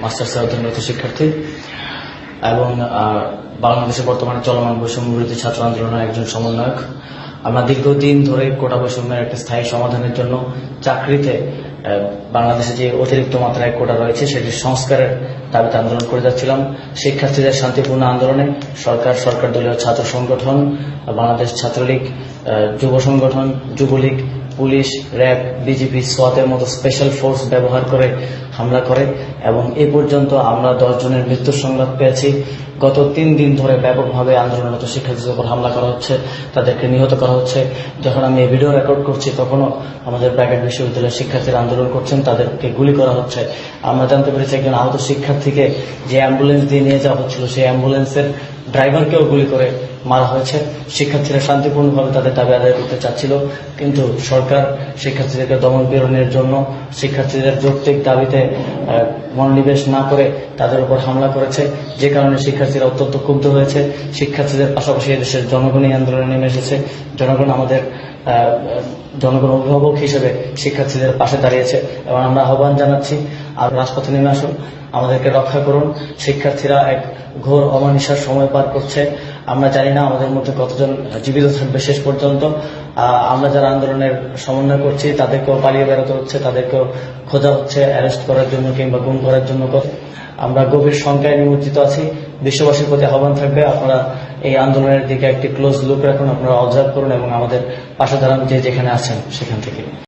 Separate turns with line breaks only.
মাস্টার্সে অধ্যয়নরত শিক্ষার্থী এবং বাংলাদেশে বর্তমানে চলমান বৈষম্য বিরোধী ছাত্র আন্দোলনের একজন সমন্বয়ক। আমরা দীর্ঘদিন ধরে কোটা বৈষম্যের একটা স্থায়ী সমাধানের জন্য চাকরিতে বাংলাদেশে যে অতিরিক্ত মাত্রায় কোটা রয়েছে সেটির সংস্কারের দাবিতে আন্দোলন করে যাচ্ছিলাম। শিক্ষার্থীদের শান্তিপূর্ণ আন্দোলনে সরকার দলীয় ছাত্র সংগঠন, বাংলাদেশ ছাত্রলীগ, যুব সংগঠন, যুবলীগ, পুলিশ, র্যাব, বিজিবি, সোয়াতের মতো স্পেশাল ফোর্স ব্যবহার করে হামলা করে এবং এ পর্যন্ত আমরা 10 জনের মৃত্যুর সংবাদ পেয়েছি। গত 3 দিন ধরে ব্যাপকভাবে আন্দোলনরত শিক্ষার্থীদের উপর হামলা করা হচ্ছে, তাদেরকে নিহত করা হচ্ছে। যখন আমি এই ভিডিও রেকর্ড করছি তখনও আমাদের ব্র্যাকেট বিশ্ববিদ্যালয়ের শিক্ষার্থীরা আন্দোলন করছেন, তাদেরকে গুলি করা হচ্ছে। আমরা জানতে পেরেছি একজন আহত শিক্ষার্থীকে যে অ্যাম্বুলেন্স দিয়ে নিয়ে যাওয়া হচ্ছিল সেই অ্যাম্বুলেন্সের ড্রাইভারকেও গুলি করে মারা হয়েছে। শিক্ষার্থীরা শান্তিপূর্ণভাবে তাদের দাবি আদায় করতে চাচ্ছিল, কিন্তু সরকার শিক্ষার্থীদেরকে দমন পীড়নের জন্য শিক্ষার্থীদের যৌক্তিক দাবিতে মনোনিবেশ না করে তাদের উপর হামলা করেছে, যে কারণে শিক্ষার্থীরা অত্যন্ত ক্ষুব্ধ হয়েছে। শিক্ষার্থীদের পাশাপাশি দেশের জনগণই আন্দোলনে নেমে এসেছে। জনগণ অভিভাবক হিসেবে শিক্ষার্থীদের পাশে দাঁড়িয়েছে এবং আমরা আহ্বান জানাচ্ছি, আর রাজপথে নেমে আসুন, আমাদেরকে রক্ষা করুন। শিক্ষার্থীরা এক ঘোর অমানিসার সময় পার করছে। আমরা জানি না আমাদের মধ্যে কতজন জীবিত থাকবে শেষ পর্যন্ত। আমরা যারা আন্দোলনের সমন্বয় করছি তাদেরকেও পালিয়ে বেরোতে হচ্ছে, তাদেরকেও খোঁজা হচ্ছে অ্যারেস্ট করার জন্য কিংবা গুম করার জন্য। আমরা গভীর শঙ্কায় নিমজ্জিত আছি। বিশ্ববাসীর প্রতি আহ্বান থাকবে, আপনারা এই আন্দোলনের দিকে একটি ক্লোজ লুক রাখুন, আপনারা অবজার্ভ করুন এবং আমাদের পাশে দাঁড়ান যে যেখানে আছেন সেখান থেকে।